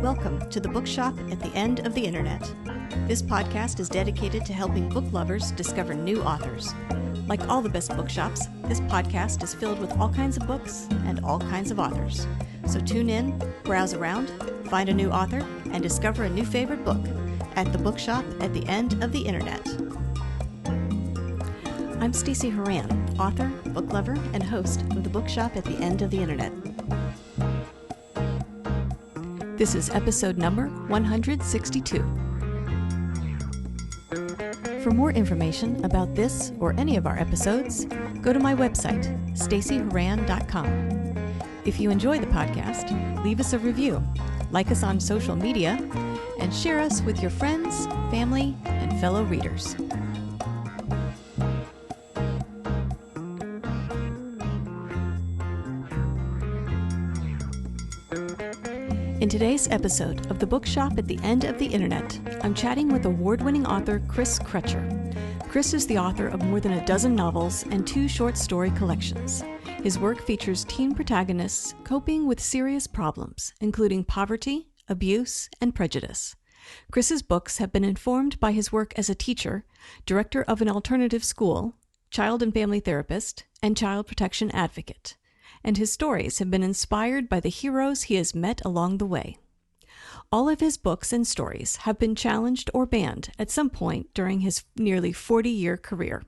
Welcome to the Bookshop at the End of the Internet. This podcast is dedicated to helping book lovers discover new authors. Like all the best bookshops, this podcast is filled with all kinds of books and all kinds of authors. So tune in, browse around, find a new author, and discover a new favorite book at the Bookshop at the End of the Internet. I'm Stacey Horan, author, book lover, and host of the Bookshop at the End of the Internet. This is episode number 162. For more information about this or any of our episodes, go to my website, staceyhoran.com. If you enjoy the podcast, leave us a review, like us on social media, and share us with your friends, family, and fellow readers. In today's episode of the Bookshop at the End of the Internet, I'm chatting with award-winning author Chris Crutcher. Chris is the author of more than a dozen novels and 2 short story collections. His work features teen protagonists coping with serious problems, including poverty, abuse, and prejudice. Chris's books have been informed by his work as a teacher, director of an alternative school, child and family therapist, and child protection advocate. And his stories have been inspired by the heroes he has met along the way. All of his books and stories have been challenged or banned at some point during his nearly 40-year career.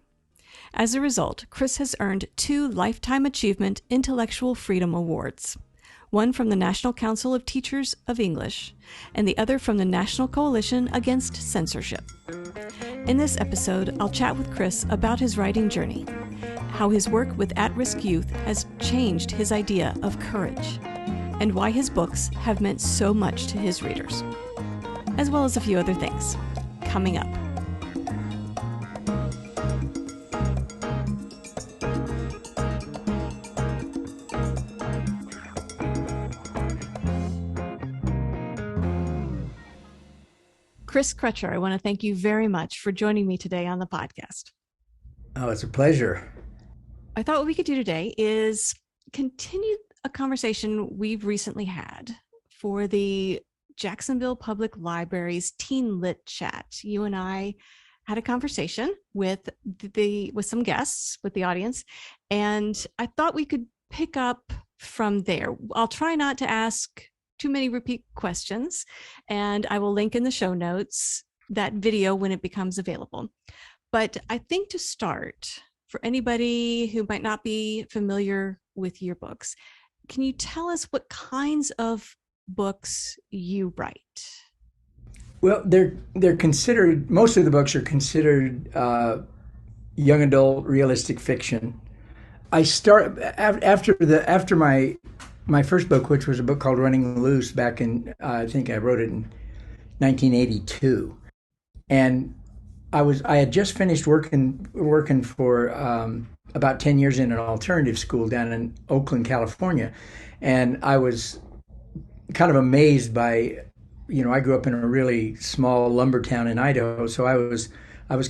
As a result, Chris has earned 2 Lifetime Achievement Intellectual Freedom Awards, one from the National Council of Teachers of English, and the other from the National Coalition Against Censorship. In this episode, I'll chat with Chris about his writing journey, how his work with at-risk youth has changed his idea of courage, and why his books have meant so much to his readers, as well as a few other things. Coming up. Chris Crutcher, I want to thank you very much for joining me today on the podcast. Oh, it's a pleasure. I thought what we could do today is continue a conversation we've recently had for the Jacksonville Public Library's Teen Lit Chat. You and I had a conversation with some guests, with the audience, and I thought we could pick up from there. I'll try not to ask too many repeat questions, and I will link in the show notes that video when it becomes available. But I think to start, for anybody who might not be familiar with your books, can you tell us what kinds of books you write? Well, they're considered, most of the books are considered young adult realistic fiction. I start after my first book, which was a book called Running Loose back in, I think I wrote it in 1982. And I had just finished working for about 10 years in an alternative school down in Oakland, California. And I was kind of amazed by, I grew up in a really small lumber town in Idaho. So I was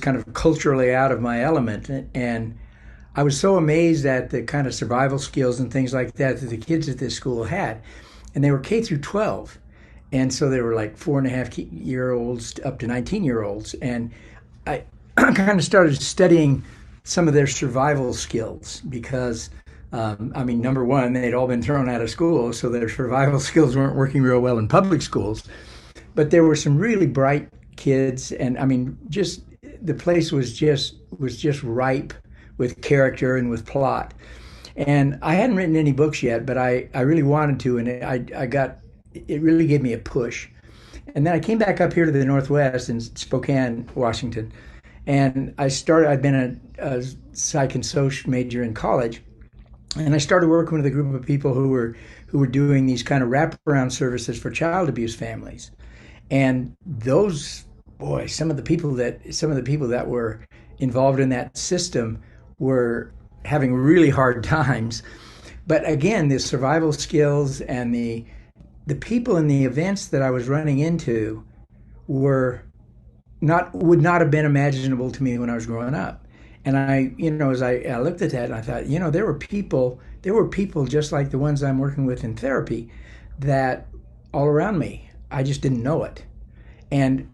kind of culturally out of my element. And I was so amazed at the kind of survival skills and things like that the kids at this school had. And they were K through 12. And so they were like 4.5-year-olds up to 19-year-olds. And I kind of started studying some of their survival skills because, number one, they'd all been thrown out of school, so their survival skills weren't working real well in public schools. But there were some really bright kids, and just the place was just ripe with character and with plot. And I hadn't written any books yet, but I really wanted to, and it really gave me a push. And then I came back up here to the Northwest in Spokane, Washington, and I'd been a psych and soc major in college, and I started working with a group of people who were doing these kind of wraparound services for child abuse families. And some of the people that were involved in that system were having really hard times. But again, the survival skills and the people and the events that I was running into would not have been imaginable to me when I was growing up. And as I looked at that, I thought, there were people just like the ones I'm working with in therapy that all around me. I just didn't know it. And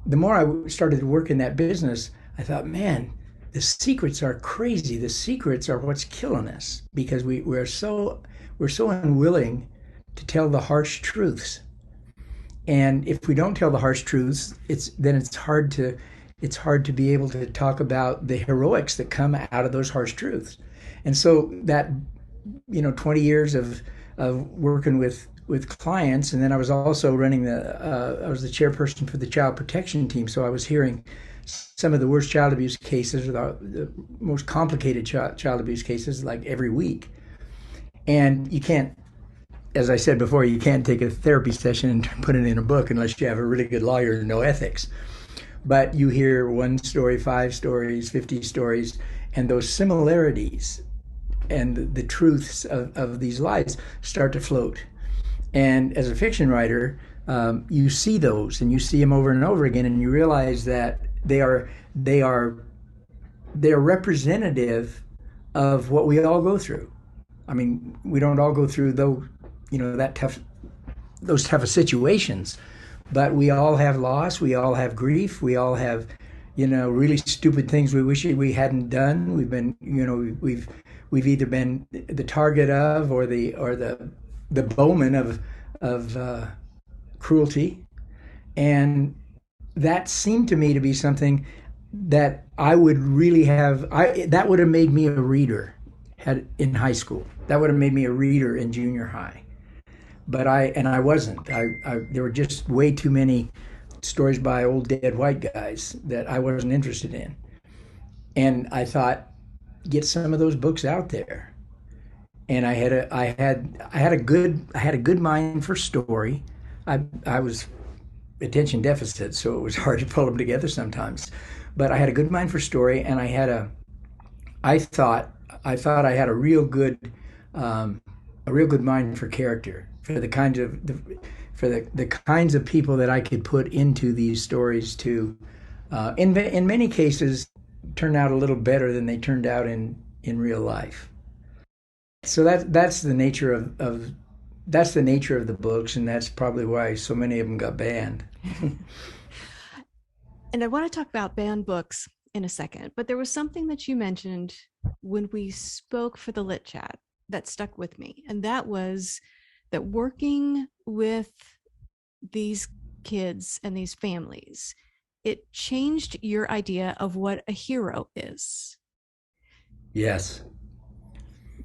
the more I started to work in that business, I thought, man, the secrets are crazy. The secrets are what's killing us, because we're so unwilling to tell the harsh truths. And if we don't tell the harsh truths, it's hard to be able to talk about the heroics that come out of those harsh truths. And so that 20 years of working with clients, and then I was also running I was the chairperson for the child protection team, so I was hearing some of the worst child abuse cases, or the most complicated child abuse cases, like every week. And you can't, as I said before, you can't take a therapy session and put it in a book unless you have a really good lawyer and no ethics. But you hear one story, 5 stories, 50 stories, and those similarities and the truths of these lies start to float. And as a fiction writer, you see those, and you see them over and over again, and you realize that they're representative of what we all go through. I mean, we don't all go through those tough situations, but we all have loss, we all have grief, we all have, really stupid things we wish we hadn't done. We've been, we've either been the target of, or the bowman of cruelty. And that seemed to me to be something that I would really that would have made me a reader in high school. That would have made me a reader in junior high. But I wasn't. There were just way too many stories by old dead white guys that I wasn't interested in. And I thought, get some of those books out there. And I had a good mind for story. I was attention deficit, so it was hard to pull them together sometimes. But I had a good mind for story, and I thought I had a real good mind for character, for the kinds of people that I could put into these stories to, in many cases, turn out a little better than they turned out in real life. So that's the nature of the books, and that's probably why so many of them got banned. And I want to talk about banned books in a second, but there was something that you mentioned when we spoke for the Lit Chat that stuck with me, and that was that working with these kids and these families, it changed your idea of what a hero is. Yes.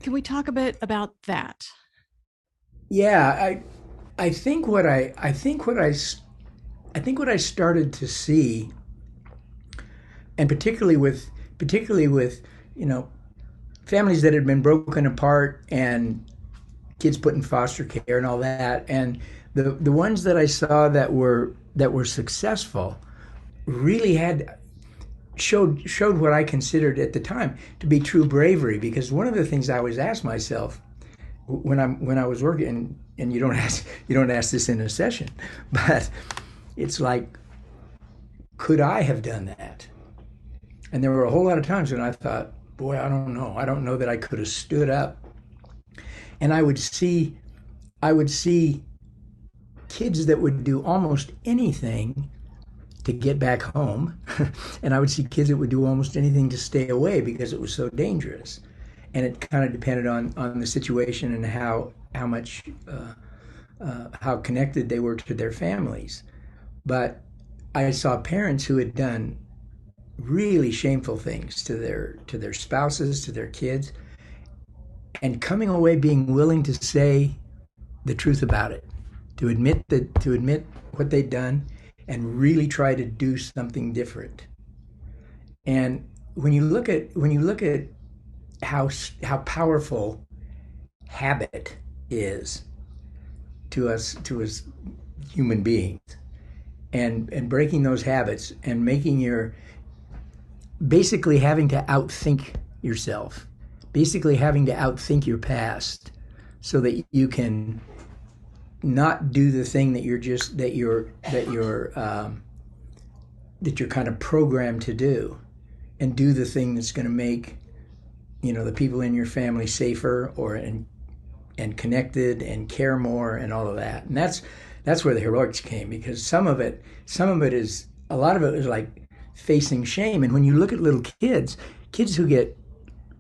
Can we talk a bit about that? Yeah, I think what I started to see, and particularly with families that had been broken apart and kids put in foster care and all that, and the ones that I saw that were successful really showed what I considered at the time to be true bravery. Because one of the things I always asked myself when I was working, and you don't ask this in a session, but it's like, could I have done that? And there were a whole lot of times when I thought, boy, I don't know that I could have stood up. And I would see kids that would do almost anything to get back home, and I would see kids that would do almost anything to stay away because it was so dangerous. And it kind of depended on the situation and how connected they were to their families. But I saw parents who had done really shameful things to their spouses, to their kids, and coming away being willing to say the truth about it, to admit what they'd done, and really try to do something different. And when you look at how powerful habit is to us human beings, and breaking those habits and basically having to outthink yourself, basically having to outthink your past, so that you can not do the thing that you're kind of programmed to do, and do the thing that's going to make the people in your family safer, and connected, and care more, and all of that. And that's where the heroics came, because some of it is, a lot of it is like facing shame. And when you look at little kids, kids who get,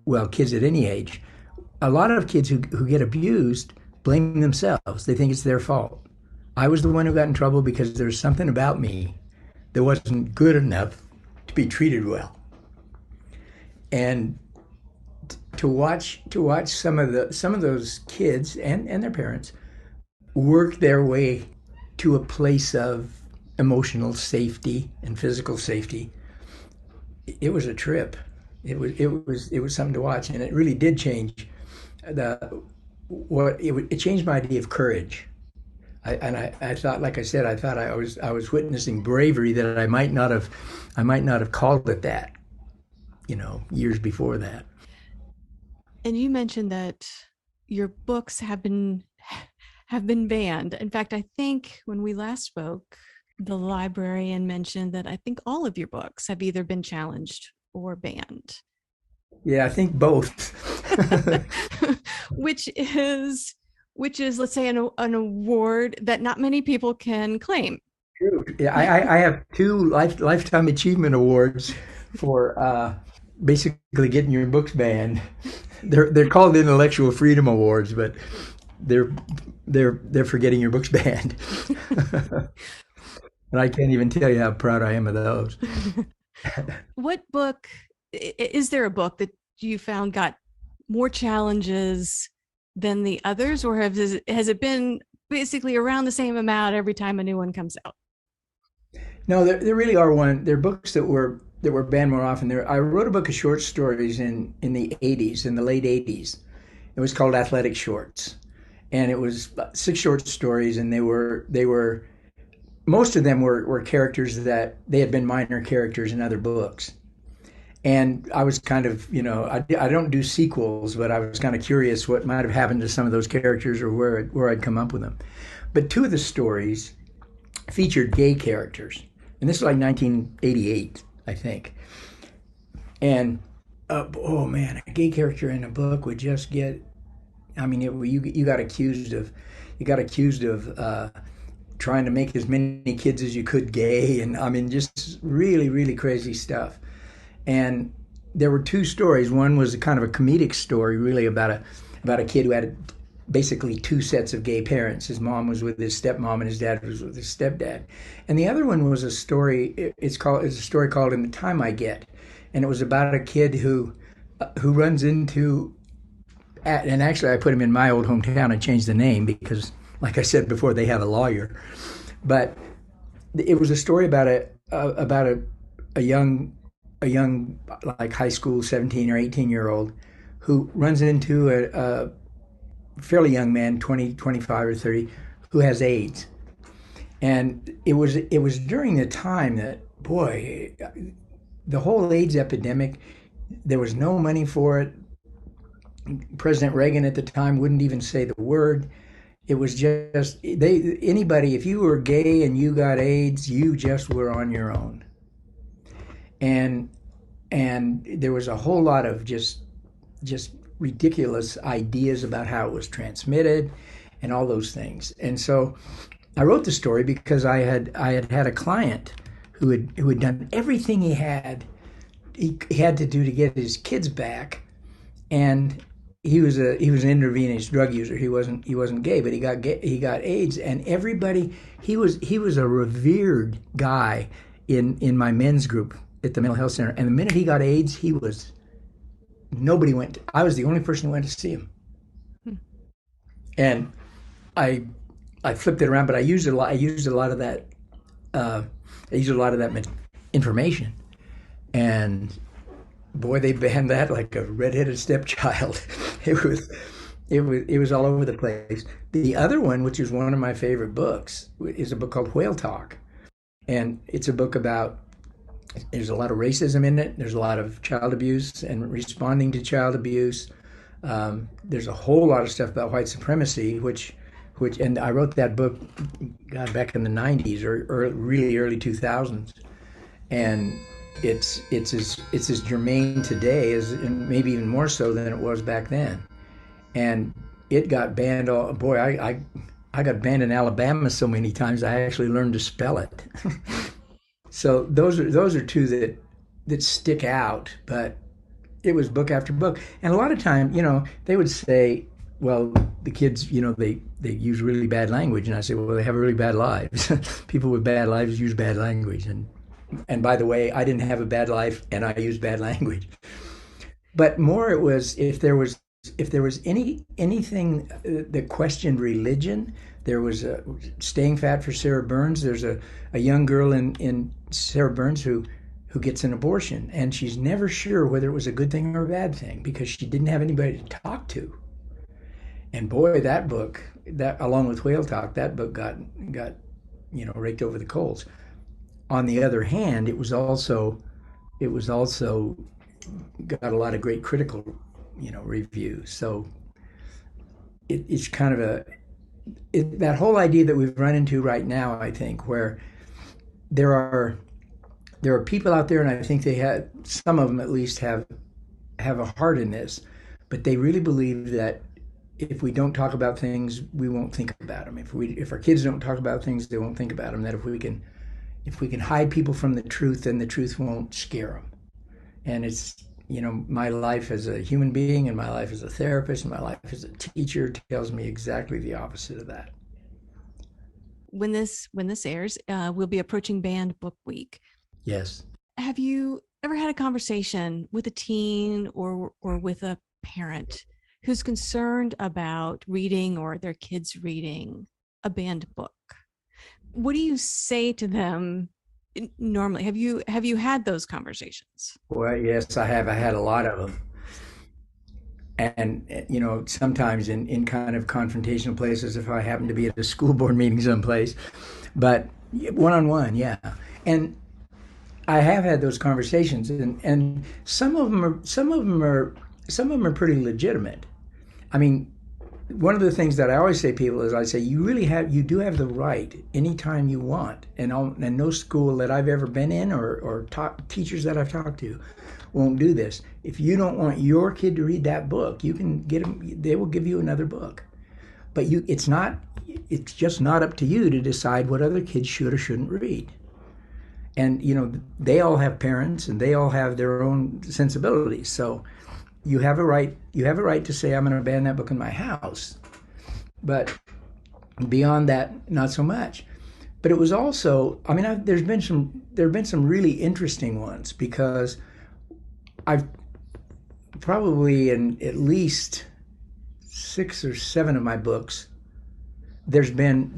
well, kids at any age, a lot of kids who get abused blame themselves. They think it's their fault. I was the one who got in trouble because there's something about me that wasn't good enough to be treated well. And to watch some of those kids and their parents work their way to a place of emotional safety and physical safety, it was a trip. It was something to watch, and it really did change it changed my idea of courage. I thought, like I said, I thought I was witnessing bravery that I might not have called it that, years before that. And you mentioned that your books have been banned. In fact, I think when we last spoke, the librarian mentioned that I think all of your books have either been challenged or banned. Yeah, I think both. which is let's say an award that not many people can claim. True. Yeah, I have two lifetime achievement awards for basically getting your books banned. They're called intellectual freedom awards, but they're for getting your books banned. And I can't even tell you how proud I am of those. What book is there, a book that you found got more challenges than the others, or has it been basically around the same amount every time a new one comes out? No, there really are there are books that were banned more often. I wrote a book of short stories in the '80s, in the late '80s. It was called Athletic Shorts, and it was 6 short stories, and they were most of them were characters that they had been minor characters in other books. And I was kind of, I don't do sequels, but I was kind of curious what might have happened to some of those characters, or where I'd come up with them. But 2 of the stories featured gay characters, and this was like 1988, I think. And oh man, a gay character in a book would just get, I mean, you got accused of trying to make as many kids as you could gay, and I mean, just really, really crazy stuff. And there were 2 stories. One was a kind of a comedic story, really about a kid who had basically 2 sets of gay parents. His mom was with his stepmom, and his dad was with his stepdad. And the other one was a story. It's a story called "In the Time I Get," and it was about a kid who runs into, and actually I put him in my old hometown and changed the name because, like I said before, they have a lawyer. But it was a story about a young like high school 17 or 18-year-old who runs into a fairly young man, 20, 25 or 30, who has AIDS. And it was during the time that, boy, the whole AIDS epidemic, there was no money for it. President Reagan at the time wouldn't even say the word. It was just, anybody, if you were gay and you got AIDS, you just were on your own. And there was a whole lot of just ridiculous ideas about how it was transmitted and all those things. And so I wrote the story because I had a client who had done everything he had to do to get his kids back, and he was an intravenous drug user. He wasn't gay, but he got AIDS, and everybody, he was a revered guy in my men's group at the mental health center. And the minute he got AIDS, nobody went. I was the only person who went to see him. And I flipped it around, but I used a lot of that. I used a lot of that information, and boy, they banned that like a redheaded stepchild. It was all over the place. The other one, which is one of my favorite books, is a book called Whale Talk, and it's a book about. There's a lot of racism in it. There's a lot of child abuse and responding to child abuse. There's a whole lot of stuff about white supremacy, which, and I wrote that book, God, back in the '90s or really early 2000s, and it's as germane today as, and maybe even more so than it was back then. And it got banned. Boy, I got banned in Alabama so many times I actually learned to spell it. So those are two that stick out, but it was book after book. And a lot of time, they would say, well, the kids, they use really bad language. And I say, well, they have really bad lives. People with bad lives use bad language. And by the way, I didn't have a bad life and I used bad language. But more it was if there was anything that questioned religion. There was Staying Fat for Sarah Burns. There's a young girl in Sarah Burns who gets an abortion, and she's never sure whether it was a good thing or a bad thing because she didn't have anybody to talk to. And boy, that book, that along with Whale Talk, that book got raked over the coals. On the other hand, it was also got a lot of great critical reviews. So it's kind of that whole idea that we've run into right now, I think, where there are people out there, and I think some of them at least have a heart in this, but they really believe that if we don't talk about things, we won't think about them. If our kids don't talk about things, they won't think about them. That if we can hide people from the truth, then the truth won't scare them. And it's my life as a human being and my life as a therapist and my life as a teacher tells me exactly the opposite of that. When this airs, we'll be approaching Banned Book Week. Yes. Have you ever had a conversation with a teen or with a parent who's concerned about reading or their kids reading a banned book? What do you say to them normally? Have you had those conversations? Well, yes, I have. I had a lot of them. And, sometimes in kind of confrontational places, if I happen to be at a school board meeting someplace, but one-on-one, yeah. And I have had those conversations, and some of them are pretty legitimate. I mean, one of the things that I always say to people is I say, you do have the right anytime you want. And no school that I've ever been in or teachers that I've talked to won't do this. If you don't want your kid to read that book, you can get them, they will give you another book. But it's just not up to you to decide what other kids should or shouldn't read. And, they all have parents and they all have their own sensibilities. So you have a right to say, I'm going to ban that book in my house. But beyond that, not so much. But it was also, there have been some really interesting ones, because I've probably in at least 6 or 7 of my books, there's been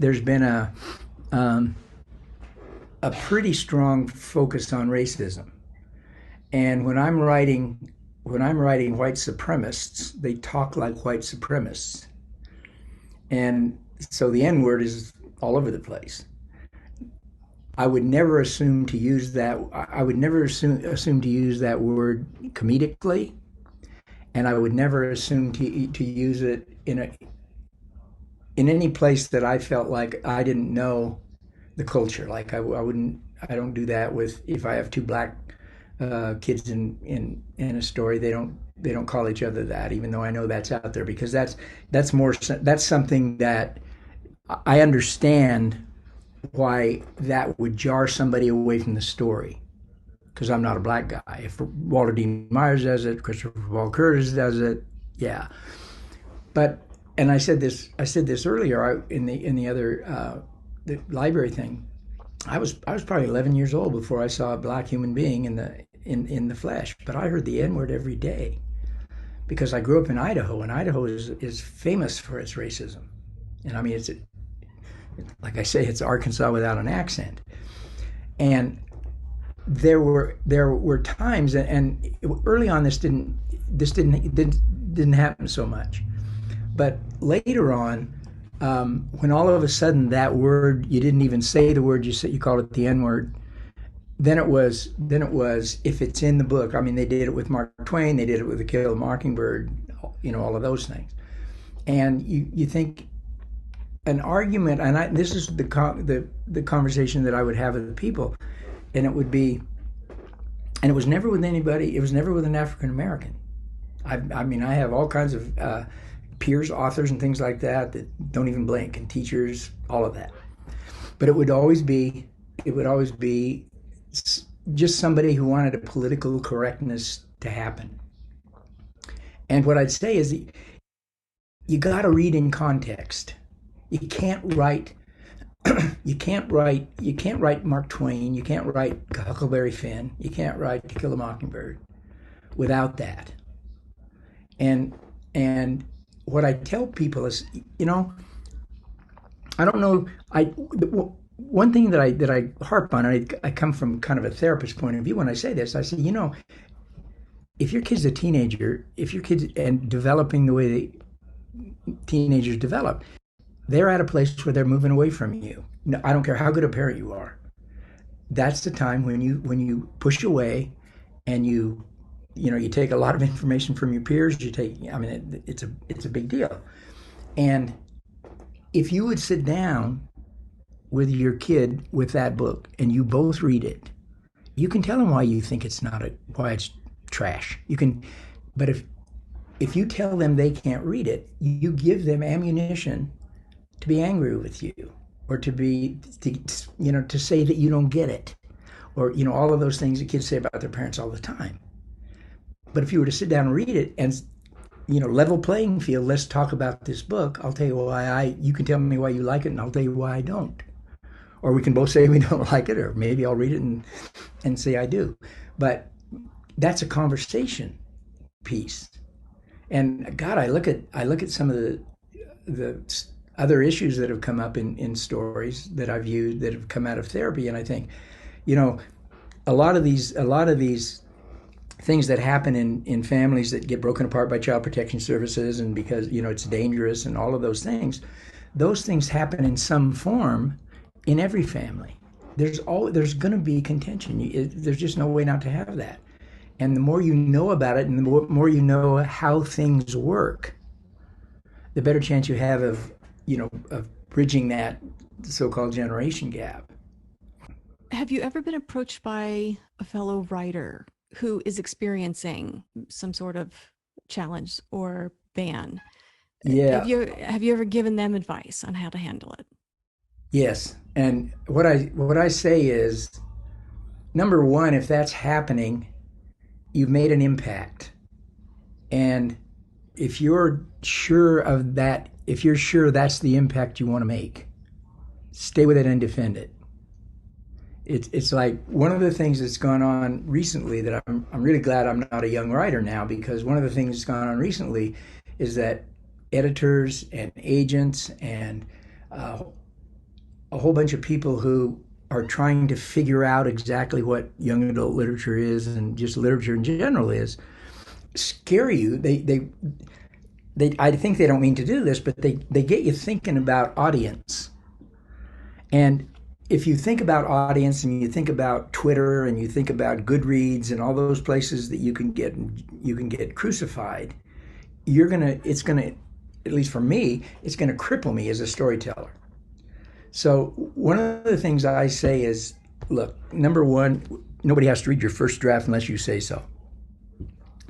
a pretty strong focus on racism. And when I'm writing white supremacists, they talk like white supremacists. And so the N-word is all over the place. I would never assume to use that. I would never assume to use that word comedically, and I would never assume to use it in any place that I felt like I didn't know the culture. Like I don't do that with, if I have 2 black kids in a story, they don't call each other that, even though I know that's out there, because that's something that I understand why that would jar somebody away from the story, because I'm not a black guy. If Walter Dean Myers does it, Christopher Paul Curtis does it, yeah. But, and I said this earlier in the other the library thing. I was probably 11 years old before I saw a black human being in the flesh, but I heard the N-word every day because I grew up in Idaho, and Idaho is famous for its racism. And I mean, it's like I say, it's Arkansas without an accent. And there were times, and early on this didn't happen so much, but later on, when all of a sudden that word, you didn't even say the word, you called it the N-word. Then it was if it's in the book. I mean, they did it with Mark Twain, they did it with The Kill of Mockingbird, all of those things. And you think an argument, and this is the conversation that I would have with the people, and it would be, and it was never with anybody. It was never with an African American. I mean, I have all kinds of peers, authors, and things like that don't even blink, and teachers, all of that. But it would always be just somebody who wanted a political correctness to happen. And what I'd say is you got to read in context. You can't write Mark Twain, you can't write Huckleberry Finn, you can't write To Kill a Mockingbird without that. And what I tell people is, I don't know, one thing that I harp on, I come from kind of a therapist point of view when I say this. I say, if your kid's a teenager, if your kid's and developing the way teenagers develop, they're at a place where they're moving away from you. No, I don't care how good a parent you are. That's the time when you push away, and you take a lot of information from your peers. It's a big deal. And if you would sit down with your kid with that book and you both read it, you can tell them why you think why it's trash. But if you tell them they can't read it, you give them ammunition to be angry with you, or to say that you don't get it, or all of those things that kids say about their parents all the time. But if you were to sit down and read it and level playing field, let's talk about this book. I'll tell you why you can tell me why you like it, and I'll tell you why I don't. Or we can both say we don't like it, or maybe I'll read it and say I do. But that's a conversation piece. And God, I look at some of the other issues that have come up in stories that I've used that have come out of therapy, and I think, a lot of these things that happen in families that get broken apart by child protection services, and because it's dangerous and all of those things happen in some form in every family. There's going to be contention. There's just no way not to have that. And the more you know about it, and the more you know how things work, the better chance you have of bridging that so-called generation gap. Have you ever been approached by a fellow writer who is experiencing some sort of challenge or ban? Yeah. Have you ever given them advice on how to handle it? Yes. And what I say is, number one, if that's happening, you've made an impact. And if you're sure of that, if you're sure that's the impact you want to make, stay with it and defend it. It's like one of the things that's gone on recently that I'm really glad I'm not a young writer now, because one of the things that's gone on recently is that editors and agents and a whole bunch of people who are trying to figure out exactly what young adult literature is, and just literature in general is, scare you. I think they don't mean to do this, but they get you thinking about audience. And if you think about audience, and you think about Twitter, and you think about Goodreads and all those places that you can get crucified, it's gonna, at least for me, it's gonna cripple me as a storyteller. So one of the things I say is, look, number one, nobody has to read your first draft unless you say so.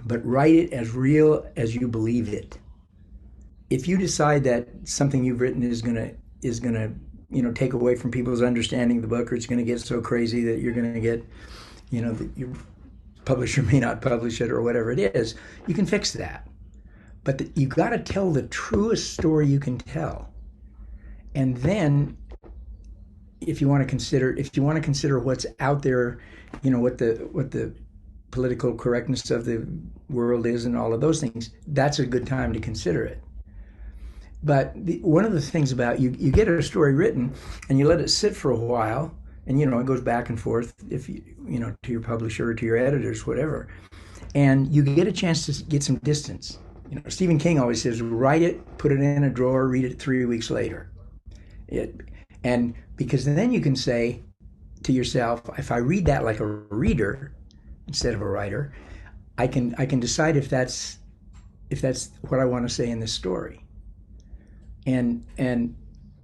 But write it as real as you believe it. If you decide that something you've written is gonna take away from people's understanding of the book, or it's gonna get so crazy that you're gonna get, your publisher may not publish it or whatever it is, you can fix that. But you got to tell the truest story you can tell. And then, if you want to consider what's out there, what the political correctness of the world is and all of those things, that's a good time to consider it. But one of the things about you get a story written and you let it sit for a while, and it goes back and forth, if to your publisher or to your editors, whatever, and you get a chance to get some distance. Stephen King always says, write it, put it in a drawer, read it 3 weeks later. And because then you can say to yourself, if I read that like a reader instead of a writer, I can decide if that's what I want to say in this story. And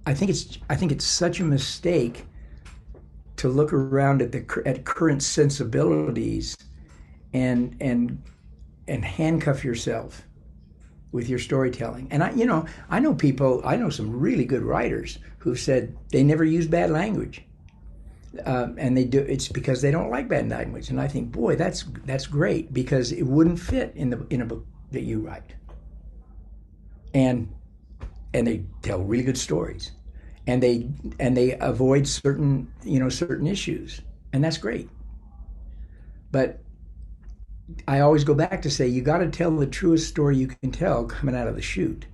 I think it's such a mistake to look around at current sensibilities and handcuff yourself with your storytelling. And I know people, I know some really good writers who've said they never use bad language. And they do. It's because they don't like bad language. And I think, boy, that's great, because it wouldn't fit in a book that you write. And they tell really good stories, and they avoid certain issues, and that's great. But I always go back to say, you got to tell the truest story you can tell coming out of the chute,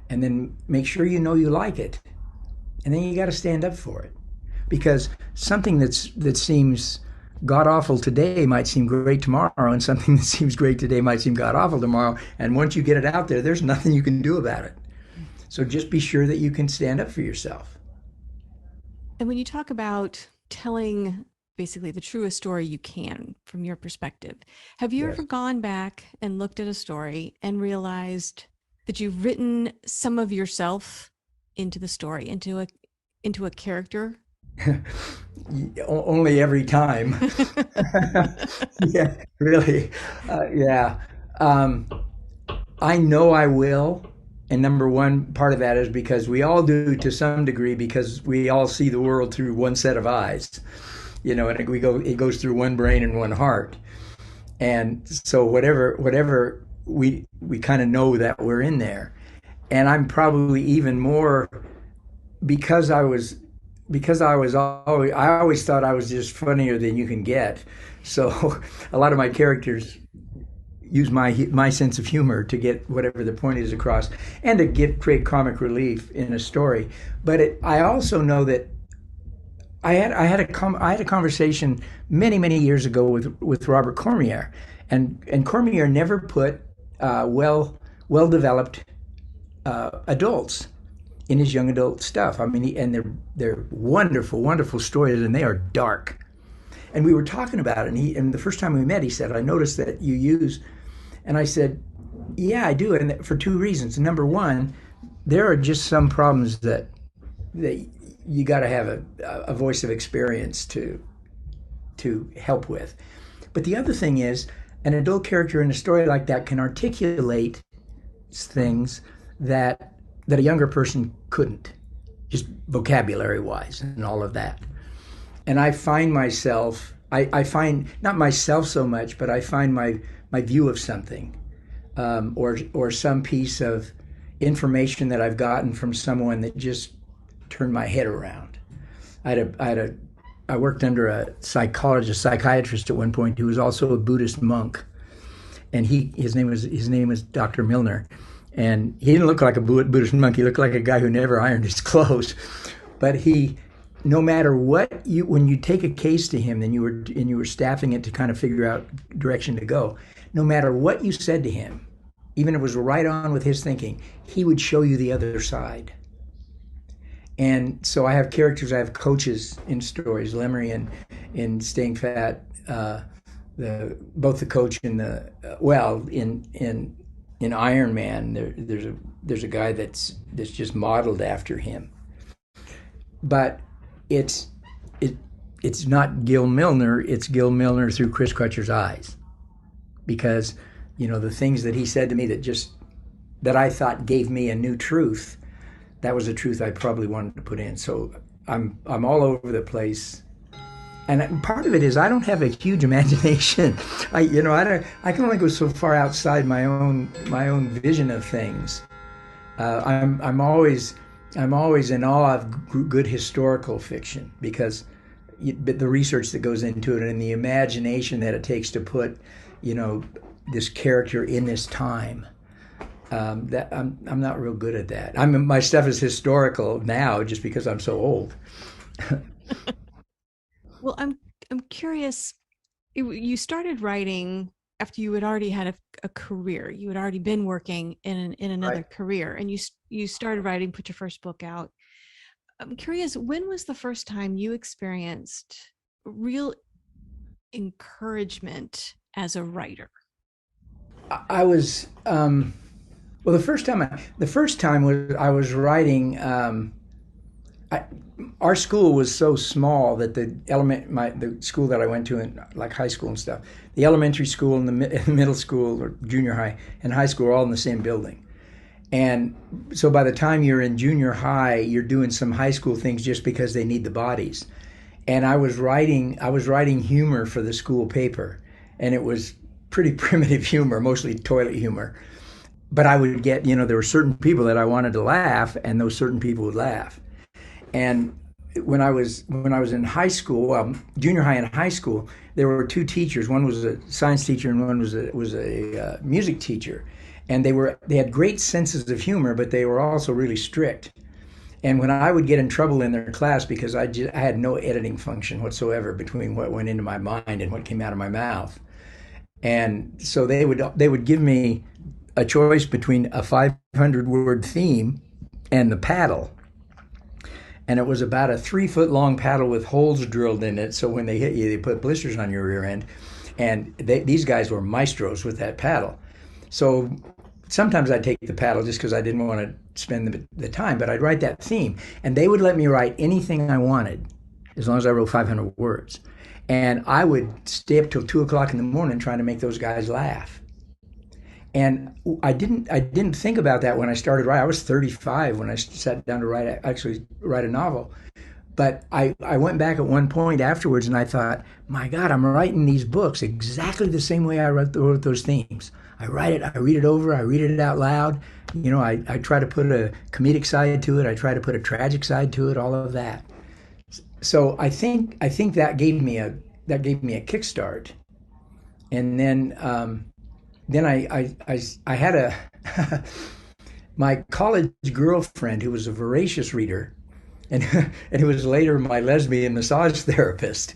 and then make sure you like it, and then you got to stand up for it, because something that seems god awful today might seem great tomorrow, and something that seems great today might seem god awful tomorrow. And once you get it out there, there's nothing you can do about it. So just be sure that you can stand up for yourself. And when you talk about telling basically the truest story you can from your perspective, have you ever gone back and looked at a story and realized that you've written some of yourself into the story, into a character? Only every time. Yeah, really. Yeah. I know I will. And number one part of that is because we all do to some degree, because we all see the world through one set of eyes, and it goes through one brain and one heart. And so whatever we kind of know that we're in there. And I'm probably even more, because I always thought I was just funnier than you can get. So a lot of my characters use my sense of humor to get whatever the point is across, and to create comic relief in a story. But I also know that I had a conversation many years ago with Robert Cormier, and Cormier never put well developed adults in his young adult stuff. I mean, and they're wonderful stories, and they are dark. And we were talking about it, and the first time we met, he said, "I noticed that you use," and I said, "Yeah, I do," and for two reasons. Number one, there are just some problems that you got to have a voice of experience to help with. But the other thing is, an adult character in a story like that can articulate things that a younger person couldn't, just vocabulary-wise and all of that. And I find myself, I find not myself so much, but I find my view of something, or some piece of information that I've gotten from someone that just turned my head around. I worked under a psychiatrist at one point who was also a Buddhist monk, and his name was Dr. Milner. And he didn't look like a Buddhist monk. He looked like a guy who never ironed his clothes. But no matter what when you take a case to him, and you were staffing it to kind of figure out direction to go, no matter what you said to him, even if it was right on with his thinking, he would show you the other side. And so I have characters, I have coaches in stories. Lemery in Staying Fat, both the coach and in Iron Man, there's a guy that's just modeled after him. But it's not Gil Milner, it's Gil Milner through Chris Crutcher's eyes. Because, the things that he said to me that I thought gave me a new truth, that was a truth I probably wanted to put in. So I'm all over the place. And part of it is I don't have a huge imagination. I can only go so far outside my own vision of things. I'm always in awe of good historical fiction, because the research that goes into it and the imagination that it takes to put, this character in this time. That I'm not real good at that. My stuff is historical now just because I'm so old. Well, I'm curious. You started writing after you had already had a career. You had already been working in another career, and you started writing, put your first book out. I'm curious, when was the first time you experienced real encouragement as a writer? I was well. The first time was I was writing. Our school was so small that the school that I went to in like high school and stuff, the elementary school and the middle school or junior high and high school were all in the same building. And so by the time you're in junior high, you're doing some high school things just because they need the bodies. And I was writing humor for the school paper, and it was pretty primitive humor, mostly toilet humor. But I would get, there were certain people that I wanted to laugh, and those certain people would laugh. And when I was in high school, junior high and high school, there were two teachers. One was a science teacher, and one was a music teacher. And they had great senses of humor, but they were also really strict. And when I would get in trouble in their class because I had no editing function whatsoever between what went into my mind and what came out of my mouth, and so they would give me a choice between a 500 word theme and the paddle. And it was about a 3 foot long paddle with holes drilled in it. So when they hit you, they put blisters on your rear end. And these guys were maestros with that paddle. So sometimes I'd take the paddle just because I didn't want to spend the time, but I'd write that theme. And they would let me write anything I wanted as long as I wrote 500 words. And I would stay up till 2 o'clock in the morning trying to make those guys laugh. And I didn't think about that when I started writing. I was 35 when I sat down to actually write a novel. But I went back at one point afterwards and I thought, my God, I'm writing these books exactly the same way I wrote those themes. I write it, I read it over, I read it out loud. I try to put a comedic side to it. I try to put a tragic side to it, all of that. So I think that gave me a kickstart. And then I had my college girlfriend who was a voracious reader, and and who was later my lesbian massage therapist,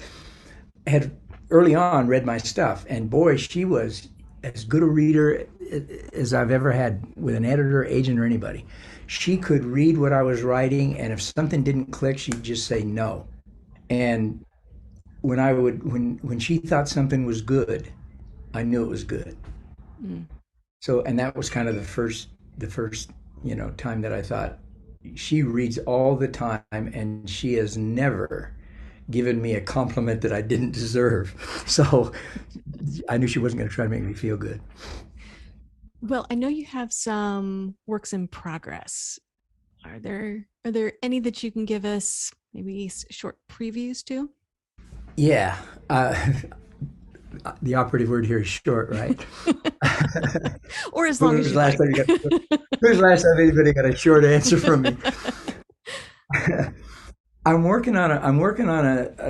had early on read my stuff, and boy, she was as good a reader as I've ever had with an editor, agent, or anybody. She could read what I was writing, and if something didn't click, she'd just say no. And when she thought something was good, I knew it was good. Mm. So, and that was kind of the first, time that I thought, she reads all the time and she has never given me a compliment that I didn't deserve. So I knew she wasn't going to try to make me feel good. Well, I know you have some works in progress. Are there any that you can give us maybe short previews to? Yeah. The operative word here is short, right? Or as long as you like. When's the last time anybody got a short answer from me? I'm working on a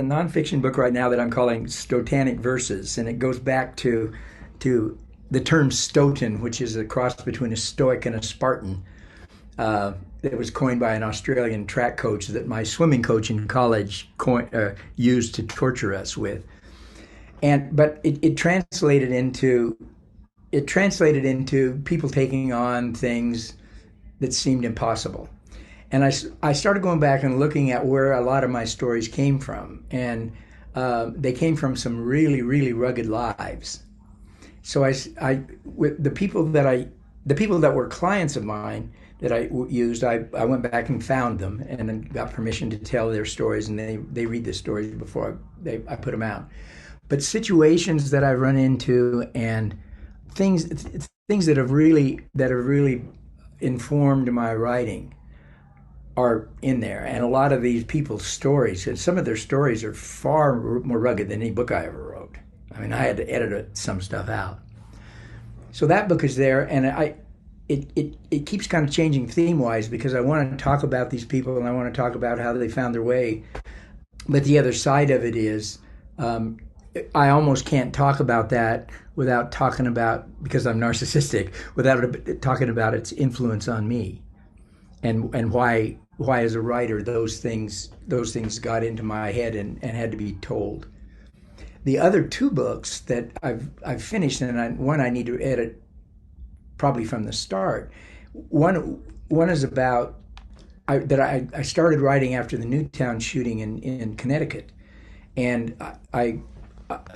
nonfiction book right now that I'm calling Stotanic Verses, and it goes back to the term Stotan, which is a cross between a Stoic and a Spartan. That was coined by an Australian track coach that my swimming coach in college used to torture us with. But it translated into people taking on things that seemed impossible. And I started going back and looking at where a lot of my stories came from, and they came from some really, really rugged lives. So with the people that were clients of mine that I used, I went back and found them and then got permission to tell their stories, and they read the stories before I put them out. But situations that I've run into and things that have really informed my writing are in there. And a lot of these people's stories, and some of their stories are far more rugged than any book I ever wrote. I mean, I had to edit some stuff out. So that book is there, and it keeps kind of changing theme-wise because I want to talk about these people and I want to talk about how they found their way. But the other side of it is, I almost can't talk about that without talking about, because I'm narcissistic, without talking about its influence on me, and why as a writer those things got into my head and had to be told. The other two books that I've finished, and one I need to edit probably from the start. One is about I started writing after the Newtown shooting in Connecticut, and I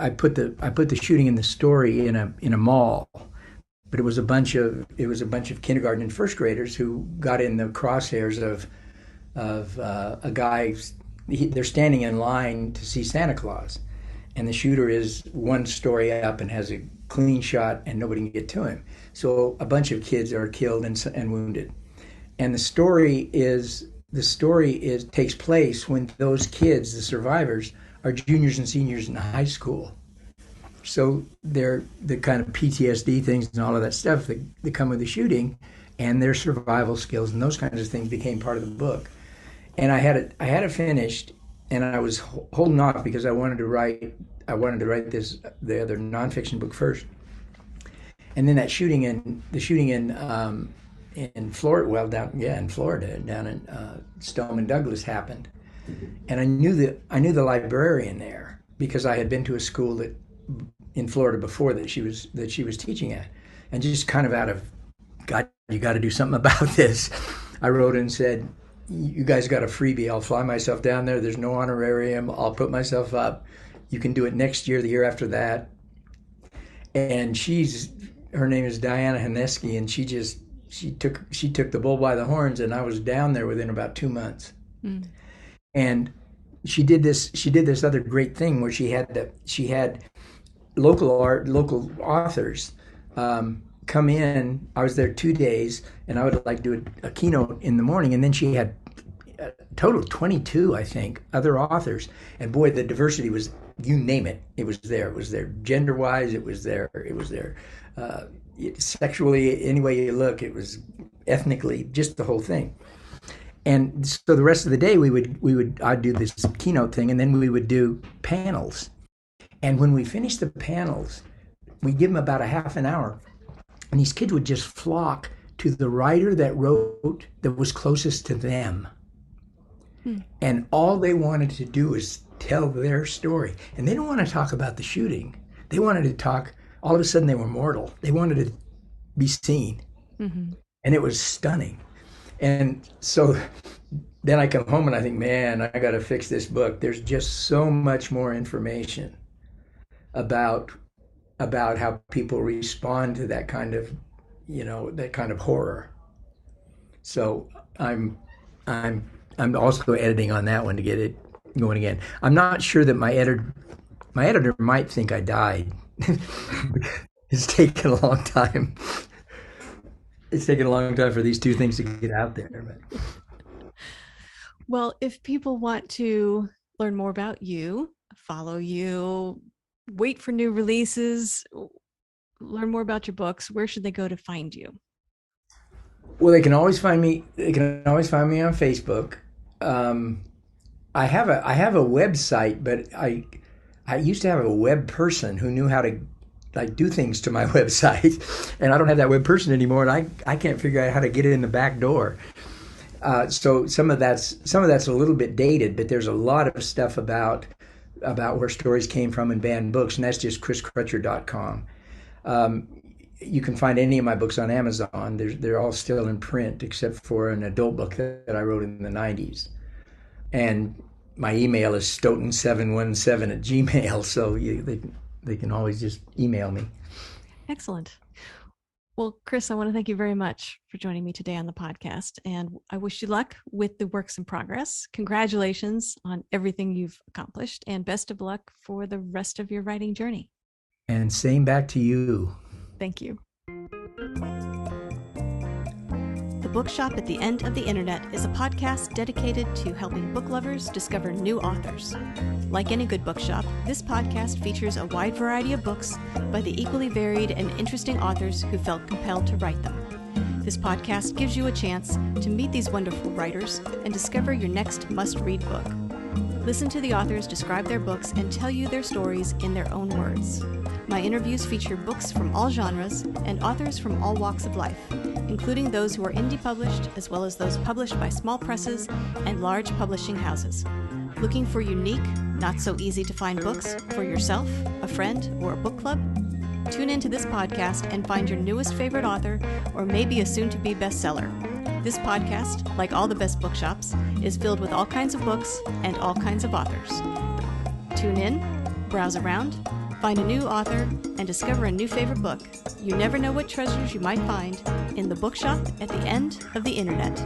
put the shooting in the story in a mall, but it was a bunch of kindergarten and first graders who got in the crosshairs of a guy. They're standing in line to see Santa Claus, and the shooter is one story up and has clean shot and nobody can get to him. So a bunch of kids are killed and wounded. And the story takes place when those kids, the survivors, are juniors and seniors in high school. So they're the kind of PTSD things and all of that stuff that come with the shooting, and their survival skills and those kinds of things became part of the book. And I had it finished, and I was holding off because I wanted to write the other nonfiction book first. And then the shooting in Florida, in Florida, down in Stoneman Douglas happened, and I knew the librarian there because I had been to a school in Florida before that she was teaching at, and just kind of out of, God, you got to do something about this. I wrote and said, you guys got a freebie. I'll fly myself down there. There's no honorarium. I'll put myself up. You can do it next year, the year after that. And her name is Diana Haneski, and she took the bull by the horns, and I was down there within about 2 months. Mm. And she did this other great thing where she had local authors come in. I was there 2 days, and I would do a keynote in the morning, and then she had a total of 22, I think, other authors. And boy, the diversity was, you name it, it was there. It was there gender-wise, it was there sexually, any way you look, it was ethnically, just the whole thing. And so the rest of the day I'd do this keynote thing, and then we would do panels. And when we finished the panels, we'd give them about a half an hour, and these kids would just flock to the writer that was closest to them. And all they wanted to do was tell their story. And they didn't want to talk about the shooting. They wanted to talk, all of a sudden they were mortal. They wanted to be seen. Mm-hmm. And it was stunning. And so then I come home and I think, man, I got to fix this book. There's just so much more information about how people respond to that kind of horror. So I'm also editing on that one to get it going again. I'm not sure that my editor might think I died. It's taken a long time. It's taken a long time for these two things to get out there. But. Well, if people want to learn more about you, follow you, wait for new releases, learn more about your books, where should they go to find you? Well, they can always find me. They can always find me on Facebook. I have a website, but I used to have a web person who knew how to do things to my website, and I don't have that web person anymore, and I can't figure out how to get it in the back door. So some of that's a little bit dated, but there's a lot of stuff about where stories came from in banned books, and that's just chriscrutcher.com. You can find any of my books on Amazon. They're all still in print, except for an adult book that I wrote in the 90s. And my email is stoughton717@gmail, so they can always just email me. Excellent. Well, Chris, I want to thank you very much for joining me today on the podcast, and I wish you luck with the works in progress. Congratulations on everything you've accomplished, and best of luck for the rest of your writing journey. And same back to you. Thank you. The Bookshop at the End of the Internet is a podcast dedicated to helping book lovers discover new authors. Like any good bookshop, this podcast features a wide variety of books by the equally varied and interesting authors who felt compelled to write them. This podcast gives you a chance to meet these wonderful writers and discover your next must-read book. Listen to the authors describe their books and tell you their stories in their own words. My interviews feature books from all genres and authors from all walks of life, including those who are indie published, as well as those published by small presses and large publishing houses. Looking for unique, not so easy to find books for yourself, a friend, or a book club? Tune into this podcast and find your newest favorite author, or maybe a soon-to-be bestseller. This podcast, like all the best bookshops, is filled with all kinds of books and all kinds of authors. Tune in, browse around, find a new author, and discover a new favorite book. You never know what treasures you might find in the Bookshop at the End of the Internet.